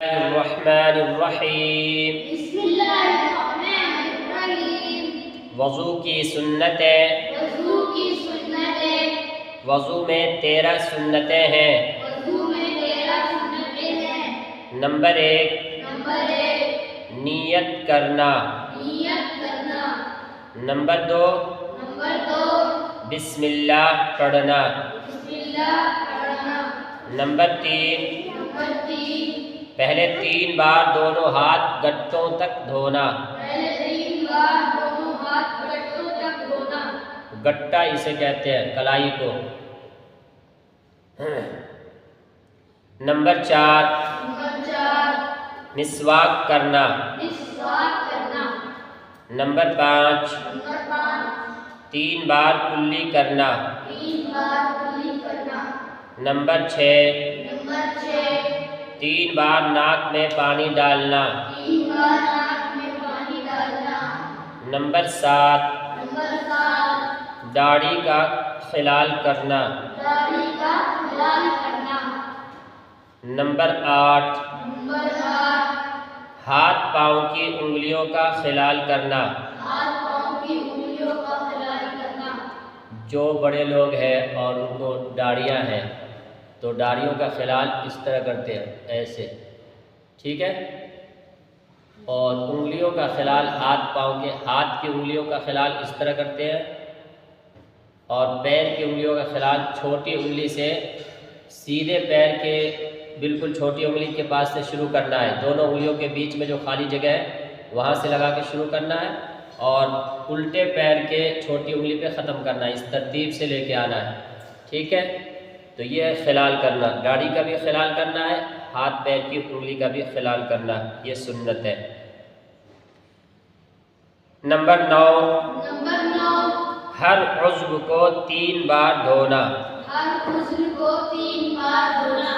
الرحمن الرحیم بسم اللہ الرحمن الرحیم وضو کی سنتیں وضو کی سنتیں وضو میں 13 سنتیں ہیں۔ وضو میں 13 سنتیں ہیں۔ نمبر 1 نمبر 1 نیت کرنا۔ نیت کرنا۔ نمبر 2 نمبر 2 بسم اللہ پڑھنا۔ بسم اللہ پڑھنا۔ نمبر 3 نمبر 3 پہلے 3 بار دونوں ہاتھ گٹوں تک دھونا۔ پہلے 3 بار دونوں ہاتھ گٹوں تک دھونا۔ گٹا اسے کہتے ہیں کلائی کو۔ نمبر 4 نمبر 4 مسواک کرنا۔ مسواک کرنا۔ نمبر 5 نمبر 5 3 بار کلی کرنا۔ 3 بار کلی کرنا۔ نمبر 6 نمبر 6 3 بار ناک میں پانی ڈالنا۔ 3 بار ناک میں پانی ڈالنا۔ نمبر 7 نمبر 7 داڑھی کا خلال کرنا۔ داڑھی کا خلال کرنا۔ نمبر 8 نمبر 8 ہاتھ پاؤں کی انگلیوں کا خلال کرنا۔ ہاتھ پاؤں کی انگلیوں کا خلال کرنا۔ جو بڑے لوگ ہیں اور ان کو داڑھیاں ہیں تو داڑھیوں کا خلال اس طرح کرتے ہیں، ایسے، ٹھیک ہے، اور انگلیوں کا خلال ہاتھ کی انگلیوں کا خلال اس طرح کرتے ہیں، اور پیر کی انگلیوں کا خلال چھوٹی انگلی سے سیدھے پیر کے بالکل چھوٹی انگلی کے پاس سے شروع کرنا ہے، دونوں انگلیوں کے بیچ میں جو خالی جگہ ہے وہاں سے لگا کے شروع کرنا ہے، اور الٹے پیر کے چھوٹی انگلی پہ ختم کرنا ہے، اس ترتیب سے لے کے آنا ہے، ٹھیک ہے۔ تو یہ ہے خلال کرنا، داڑھی کا بھی خلال کرنا ہے، ہاتھ پیر کی انگلی کا بھی خلال کرنا ہے، یہ سنت ہے۔ نمبر 9 نمبر 9 ہر عضو کو 3 بار دھونا۔ ہر عضو کو 3 بار دھونا۔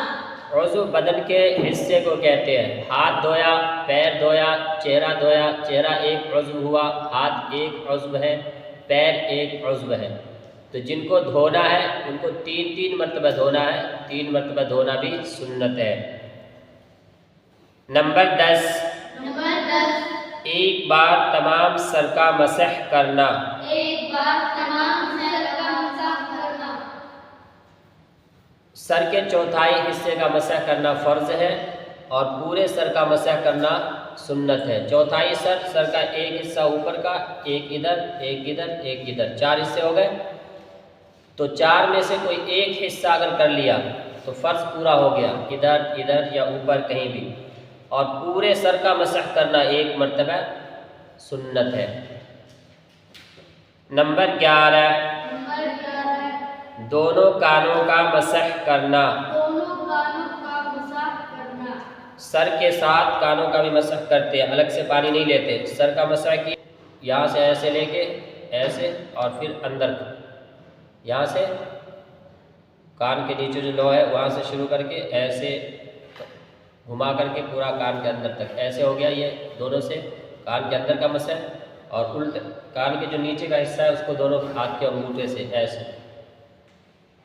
عضو بدن کے حصے کو کہتے ہیں، ہاتھ دھویا، پیر دھویا، چہرہ دھویا، چہرہ ایک عضو ہوا، ہاتھ ایک عضو ہے، پیر ایک عضو ہے، تو جن کو دھونا ہے ان کو 3 مرتبہ دھونا ہے، 3 مرتبہ دھونا بھی سنت ہے۔ نمبر 10 نمبر 10 ایک بار تمام سر کا مسح کرنا۔ ایک بار تمام سر کا مسح کرنا۔ سر کے چوتھائی حصے کا مسح کرنا فرض ہے اور پورے سر کا مسح کرنا سنت ہے۔ چوتھائی سر کا ایک حصہ اوپر کا، ایک ادھر، ایک ادھر، ایک ادھر، 4 حصے ہو گئے، تو 4 میں سے کوئی ایک حصہ اگر کر لیا تو فرض پورا ہو گیا، ادھر ادھر یا اوپر کہیں بھی، اور پورے سر کا مسح کرنا 1 مرتبہ سنت ہے۔ نمبر 11 نمبر 11 دونوں کانوں کا مسح کرنا۔ دونوں کانوں کا مسح کرنا۔ سر کے ساتھ کانوں کا بھی مسح کرتے ہیں، الگ سے پانی نہیں لیتے، سر کا مسح کی یہاں سے ایسے لے کے ایسے، اور پھر اندر یہاں سے کان کے نیچے جو لو ہے وہاں سے شروع کر کے ایسے گھما کر کے پورا کان کے اندر تک، ایسے ہو گیا، یہ دونوں سے کان کے اندر کا مسح، اور الٹ کان کے جو نیچے کا حصہ ہے اس کو دونوں ہاتھ کے انگوٹھے سے ایسے،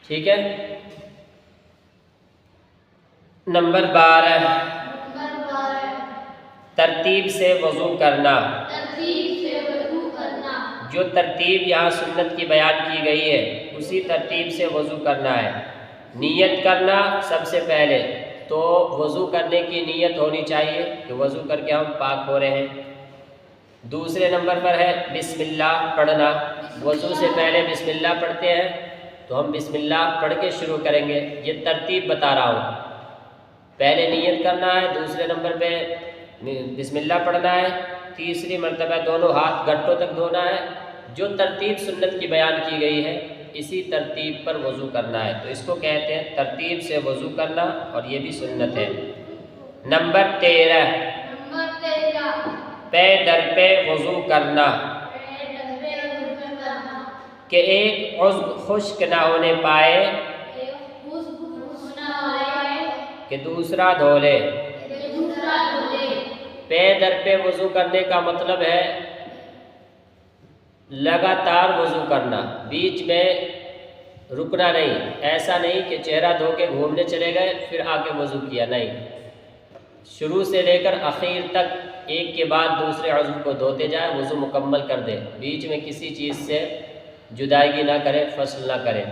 ٹھیک ہے۔ نمبر 12 نمبر 12 ترتیب سے وضو کرنا۔ ترتیب سے وضو کرنا۔ جو ترتیب یہاں سنت کی بیان کی گئی ہے اسی ترتیب سے وضو کرنا ہے۔ نیت کرنا سب سے پہلے، تو وضو کرنے کی نیت ہونی چاہیے کہ وضو کر کے ہم پاک ہو رہے ہیں۔ دوسرے نمبر پر ہے بسم اللہ پڑھنا، وضو سے پہلے بسم اللہ پڑھتے ہیں تو ہم بسم اللہ پڑھ کے شروع کریں گے، یہ ترتیب بتا رہا ہوں، پہلے نیت کرنا ہے، دوسرے نمبر پہ بسم اللہ پڑھنا ہے، تیسری مرتبہ دونوں ہاتھ گٹوں تک دھونا ہے۔ جو ترتیب سنت کی بیان کی گئی ہے اسی ترتیب پر وضو کرنا ہے، تو اس کو کہتے ہیں ترتیب سے وضو کرنا، اور یہ بھی سنت ہے۔ نمبر 13 نمبر 13 پے در پہ وضو کرنا، ڈبے وضو کرنا۔ کہ ایک عضو خشک نہ ہونے پائے ایک خشک ہونا ہے کہ دوسرا دھو لے۔ کہ دوسرا دھولے۔ پے در پہ وضو کرنے کا مطلب ہے لگاتار وضو کرنا، بیچ میں رکنا نہیں، ایسا نہیں کہ چہرہ دھو کے گھومنے چلے گئے پھر آ کے وضو کیا، نہیں، شروع سے لے کر اخیر تک ایک کے بعد دوسرے عضو کو دھوتے جائے، وضو مکمل کر دے، بیچ میں کسی چیز سے جدائیگی نہ کرے، فصل نہ کرے۔